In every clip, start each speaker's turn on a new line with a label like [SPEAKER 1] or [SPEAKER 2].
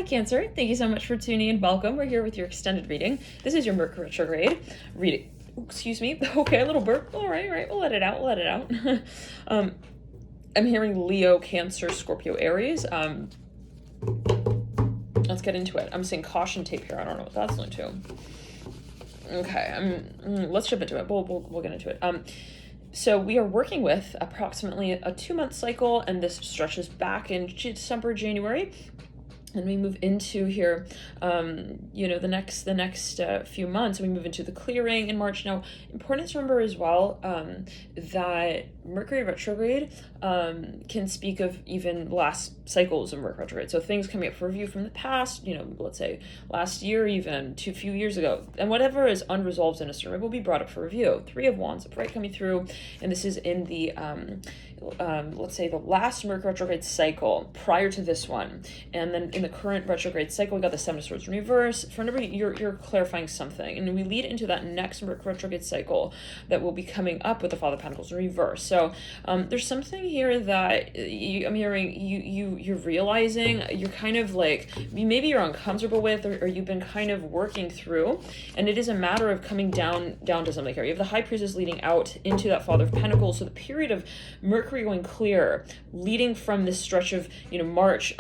[SPEAKER 1] Cancer. Thank you so much for tuning in. Welcome. We're here with your extended reading. This is your Mercury retrograde reading. Excuse me. Okay, a little burp. All right. We'll let it out. I'm hearing Leo, Cancer, Scorpio, Aries. Let's get into it. I'm seeing caution tape here. I don't know what that's linked to. Okay. Let's jump into it. We'll get into it. So we are working with approximately a 2-month cycle, and this stretches back in December, January. And we move into here, the next few months, we move into the clearing in March. Now, important to remember as well that Mercury retrograde can speak of even last cycles of Mercury retrograde. So things coming up for review from the past, let's say last year, even a few years ago, and whatever is unresolved in a certain way will be brought up for review. 3 of Wands, upright coming through, and this is in the let's say the last Mercury retrograde cycle prior to this one, and then in the current retrograde cycle we got the 7 of Swords in reverse. For everybody, you're clarifying something, and we lead into that next Mercury retrograde cycle that will be coming up with the Father of Pentacles in reverse. So there's something here that I'm hearing you're realizing you're kind of like maybe you're uncomfortable with, or you've been kind of working through, and it is a matter of coming down to something here. You have the High Priestess leading out into that Father of Pentacles, so the period of Mercury going clear, leading from this stretch of March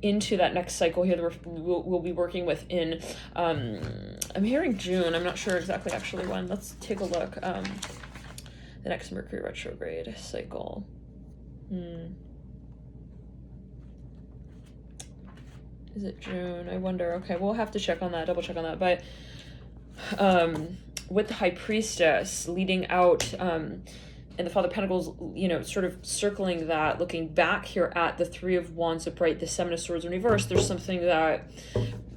[SPEAKER 1] into that next cycle here that we'll be working with in I'm hearing June. I'm not sure exactly actually when. Let's take a look. The next Mercury retrograde cycle. Is it June? I wonder. Okay, we'll have to check on that, double check on that. But with the High Priestess leading out and the Father of Pentacles, sort of circling that, looking back here at the 3 of Wands upright, the 7 of Swords in reverse, there's something that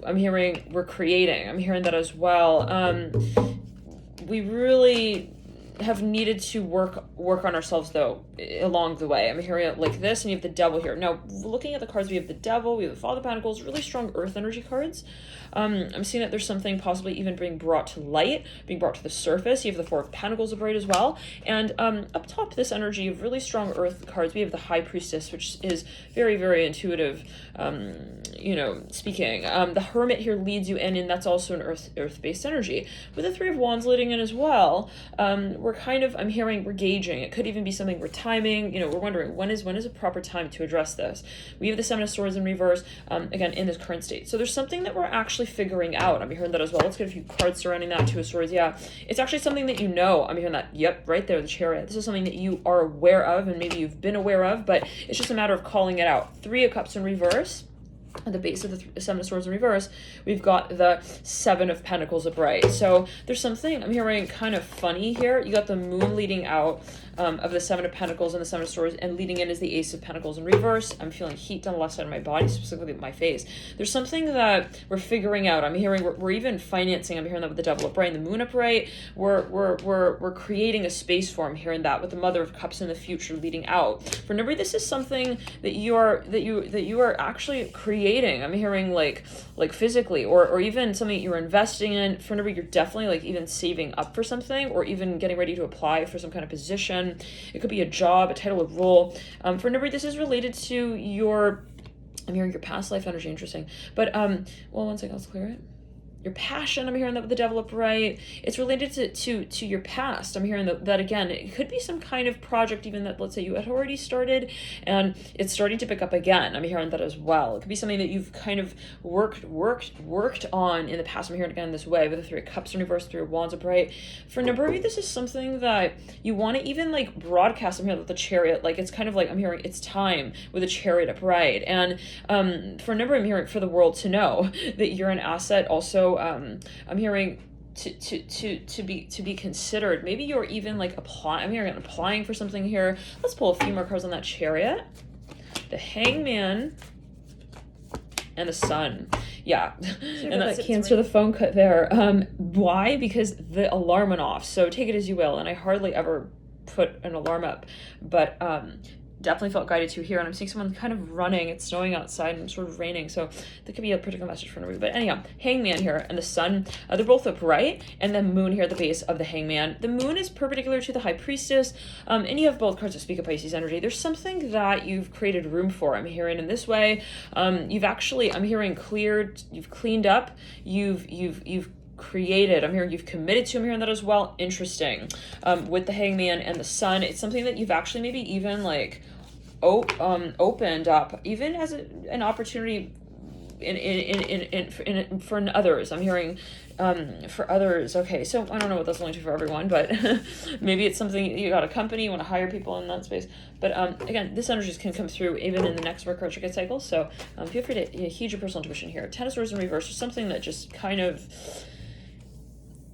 [SPEAKER 1] I'm hearing we're creating. I'm hearing that as well. We really have needed to work on ourselves though along the way. I'm hearing it like this, and you have the Devil here. Now, looking at the cards, we have the Devil, we have the Father of Pentacles, really strong earth energy cards. I'm seeing that there's something possibly even being brought to light, being brought to the surface. You have the 4 of Pentacles upright as well. And up top this energy of really strong earth cards, we have the High Priestess, which is very, very intuitive, speaking. The Hermit here leads you in, and that's also an earth-based energy. With the 3 of Wands leading in as well, we're kind of, I'm hearing we're gauging. It could even be something we're timing. We're wondering when is a proper time to address this. We have the 7 of Swords in reverse, again, in this current state. So there's something that we're actually figuring out. I'm hearing that as well. Let's get a few cards surrounding that. 2 of Swords. Yeah, it's actually something that I'm hearing that. Yep, right there, the Chariot. This is something that you are aware of, and maybe you've been aware of, but it's just a matter of calling it out. 3 of Cups in reverse. At the base of the 7 of Swords in reverse, we've got the 7 of Pentacles upright. So there's something I'm hearing kind of funny here. You got the Moon leading out of the 7 of Pentacles and the 7 of Swords, and leading in is the Ace of Pentacles in reverse. I'm feeling heat down the left side of my body, specifically my face. There's something that we're figuring out. I'm hearing we're even financing. I'm hearing that with the Devil upright and the Moon upright. We're creating a space for. I'm hearing that with the Mother of Cups in the future leading out. For number, this is something that you are actually creating. I'm hearing like physically, or even something you're investing in. For number, you're definitely like even saving up for something, or even getting ready to apply for some kind of position. It could be a job, a title, a role. For number, this is related to I'm hearing your past life energy. Interesting. But one second, let's clear it. Your passion, I'm hearing that with the Devil upright. It's related to your past. I'm hearing that again. It could be some kind of project even that, let's say, you had already started and it's starting to pick up again. I'm hearing that as well. It could be something that you've kind of worked on in the past. I'm hearing it again this way with the 3 of Cups in reverse, 3 of Wands upright. For number of you, this is something that you want to even like broadcast. I'm hearing with the Chariot. Like it's kind of like I'm hearing it's time with the Chariot upright. And for number, I'm hearing for the world to know that you're an asset. Also, I'm hearing to be considered. Maybe you're even like applying for something here. Let's pull a few more cards on that Chariot. The Hangman and the Sun. Yeah. And that's Cancer, the phone cut there. Why? Because the alarm went off. So take it as you will. And I hardly ever put an alarm up, but definitely felt guided to here. And I'm seeing someone kind of running. It's snowing outside and sort of raining. So that could be a particular message for everybody. But anyhow, Hangman here and the Sun, they're both upright. And the Moon here at the base of the Hangman. The Moon is perpendicular to the High Priestess. And you have both cards that speak of Pisces energy. There's something that you've created room for. I'm hearing in this way. You've actually, I'm hearing cleared, you've cleaned up, you've created, I'm hearing you've committed to, I'm hearing that as well. Interesting. With the Hangman and the Sun, it's something that you've actually maybe even like opened up, even as an opportunity for others. I'm hearing for others. Okay, so I don't know what that's only to for everyone, but maybe it's something you got a company, you want to hire people in that space. But again, this energy can come through even in the next Mercury retrograde cycle. So feel free to heed your personal intuition here. Ten of Swords in reverse is something that just kind of,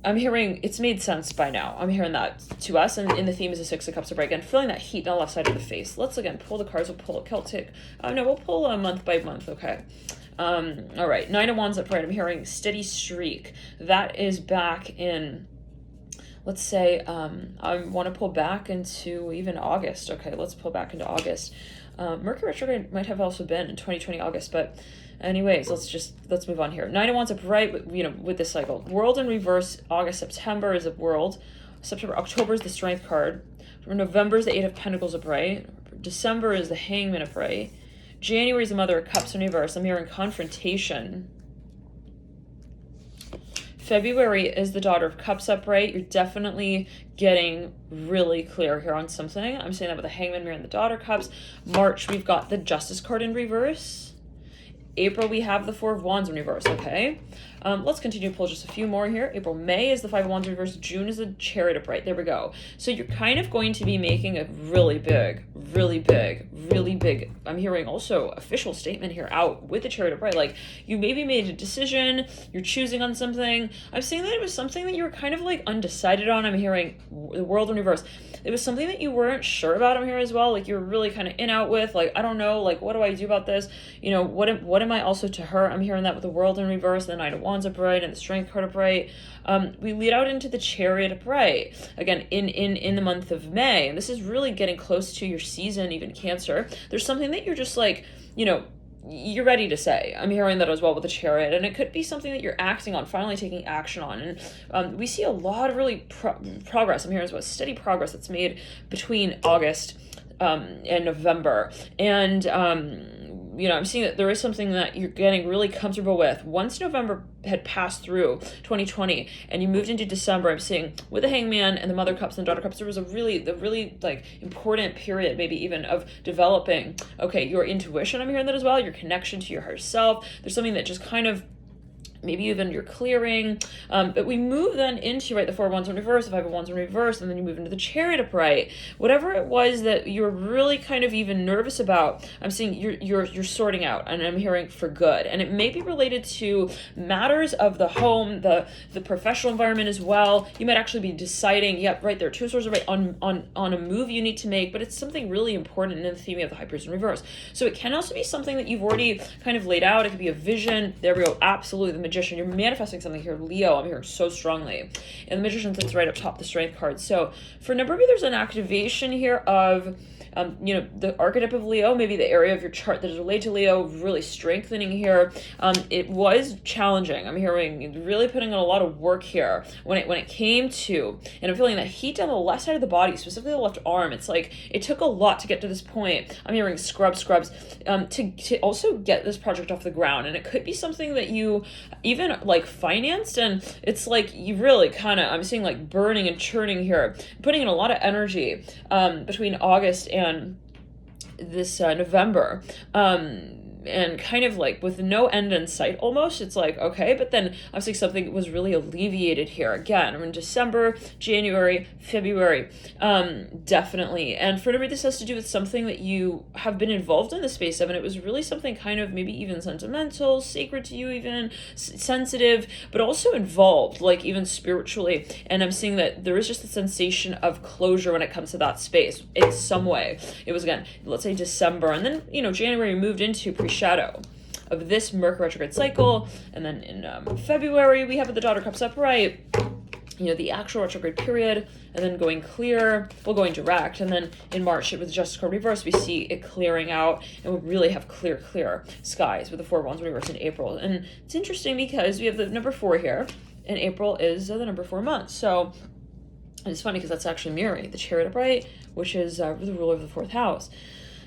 [SPEAKER 1] I'm hearing it's made sense by now. I'm hearing that to us, and in the theme is the Six of Cups upright. Again, feeling that heat on the left side of the face. Let's again pull the cards. We'll pull a Celtic. No, we'll pull a month by month. Okay. All right. Nine of Wands upright. I'm hearing steady streak. That is back in, let's say, I want to pull back into even August. Okay, let's pull back into August. Mercury retrograde might have also been in 2020 August, but anyways, let's move on here. Nine of Wands upright, with this cycle. World in reverse, August, September is a World. October is the Strength card. November is the Eight of Pentacles upright. December is the Hangman upright. January is the Mother of Cups in reverse. I'm hearing confrontation. February is the Daughter of Cups upright. You're definitely getting really clear here on something. I'm saying that with the Hangman mirror and the Daughter of Cups. March, we've got the Justice card in reverse. April, we have the Four of Wands in reverse, okay? Let's continue to pull just a few more here. April, May is the Five of Wands in reverse. June is the Chariot upright. There we go. So you're kind of going to be making a really big, I'm hearing also official statement here out with the Chariot upright. Like, you maybe made a decision, you're choosing on something. I'm saying that it was something that you were kind of like undecided on. I'm hearing the World in reverse. It was something that you weren't sure about, I'm hearing as well. Like, you're really kind of in out with, like, I don't know, like, what do I do about this? What am I also to her? I'm hearing that with the World in reverse, the Knight of Wands upright, and the Strength card upright. We lead out into the Chariot upright again in the month of May, and this is really getting close to your season, even Cancer. There's something that you're just like, you're ready to say. I'm hearing that as well with the Chariot, and it could be something that you're acting on, finally taking action on. And we see a lot of really progress. I'm hearing as well, steady progress that's made between August and November. And I'm seeing that there is something that you're getting really comfortable with. Once November had passed through 2020 and you moved into December, I'm seeing with the Hangman and the Mother Cups and Daughter Cups, there was the really like important period, maybe even of developing, okay, your intuition. I'm hearing that as well, your connection to your higher self. There's something that just kind of, maybe even you're clearing, but we move then into, right, the Four of Wands in reverse, the Five of Wands in reverse, and then you move into the Chariot upright. Whatever it was that you're really kind of even nervous about, I'm seeing you're sorting out, and I'm hearing for good. And it may be related to matters of the home, the professional environment as well. You might actually be deciding, yep, right there, Two of Swords are right, on a move you need to make, but it's something really important in the theme of the High Priestess in reverse. So it can also be something that you've already kind of laid out. It could be a vision. There we go, absolutely, the Magician. You're manifesting something here, Leo. I'm hearing so strongly. And the Magician sits right up top, the Strength card. So for a number of you, there's an activation here of the archetype of Leo, maybe the area of your chart that is related to Leo, really strengthening here. It was challenging. I'm hearing really putting in a lot of work here when it came to, and I'm feeling that heat down the left side of the body, specifically the left arm. It's like it took a lot to get to this point. I'm hearing scrubs to also get this project off the ground. And it could be something that you even like financed, and it's like you really kind of, I'm seeing like burning and churning here, putting in a lot of energy between August and this November, and kind of like with no end in sight almost. It's like, okay, but then obviously something was really alleviated here. Again, we're in December, January, February, definitely. And for this has to do with something that you have been involved in the space of, and it was really something kind of maybe even sentimental, sacred to you, even sensitive, but also involved, like even spiritually. And I'm seeing that there is just a sensation of closure when it comes to that space in some way. It was, again, let's say December, and then, January moved into shadow of this Mercury retrograde cycle, and then in February we have the Daughter Cups upright. the actual retrograde period, and then going clear, well, going direct, and then in March with the Justice card reverse, we see it clearing out, and we really have clear skies with the Four of Wands reverse in April. And it's interesting because we have the number 4 here, and April is the number 4 month. So and it's funny because that's actually mirroring the Chariot upright, which is the ruler of the 4th house.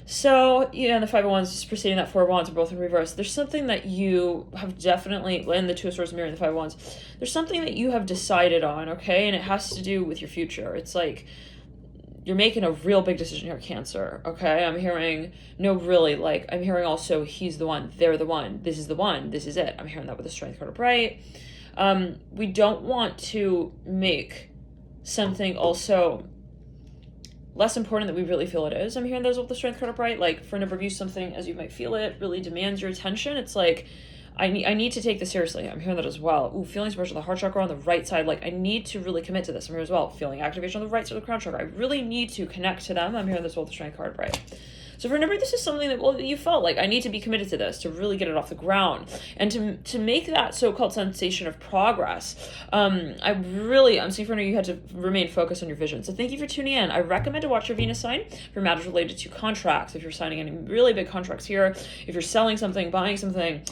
[SPEAKER 1] So, and the 5 of Wands just preceding that 4 of Wands are both in reverse. There's something that you have definitely, and the 2 of Swords mirroring the 5 of Wands, there's something that you have decided on, okay? And it has to do with your future. It's like you're making a real big decision here, Cancer, okay? I'm hearing, I'm hearing also he's the one, they're the one, this is it. I'm hearing that with the Strength card upright. We don't want to make something also less important that we really feel it is. I'm hearing those with the Strength card upright. Like, for a number of you, something, as you might feel it, really demands your attention. It's like, I need to take this seriously. I'm hearing that as well. Ooh, feelings pressure, the heart chakra on the right side. Like, I need to really commit to this. I'm here as well. Feeling activation on the right side of the crown chakra. I really need to connect to them. I'm hearing this with the Strength card upright. So for a number, this is something that, you felt like, I need to be committed to this to really get it off the ground. And to make that so-called sensation of progress, I'm seeing for you had to remain focused on your vision. So thank you for tuning in. I recommend to watch your Venus sign for matters related to contracts. If you're signing any really big contracts here, if you're selling something, buying something,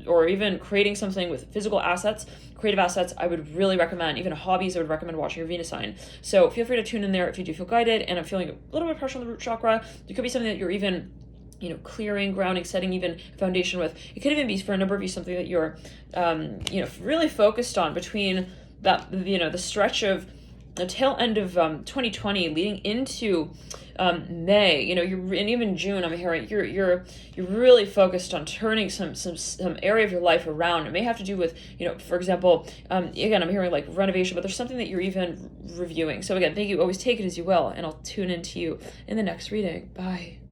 [SPEAKER 1] or even creating something with physical assets, creative assets, I would really recommend, even hobbies, I would recommend watching your Venus sign. So feel free to tune in there if you do feel guided. And I'm feeling a little bit of pressure on the root chakra. It could be something that you're even clearing, grounding, setting even foundation with. It could even be, for a number of you, something that you're really focused on between that, the stretch of the tail end of 2020 leading into May, and even June. I'm hearing you're really focused on turning some area of your life around. It may have to do with, for example, again, I'm hearing like renovation, but there's something that you're even reviewing. So again, thank you. Always take it as you will, and I'll tune into you in the next reading. Bye.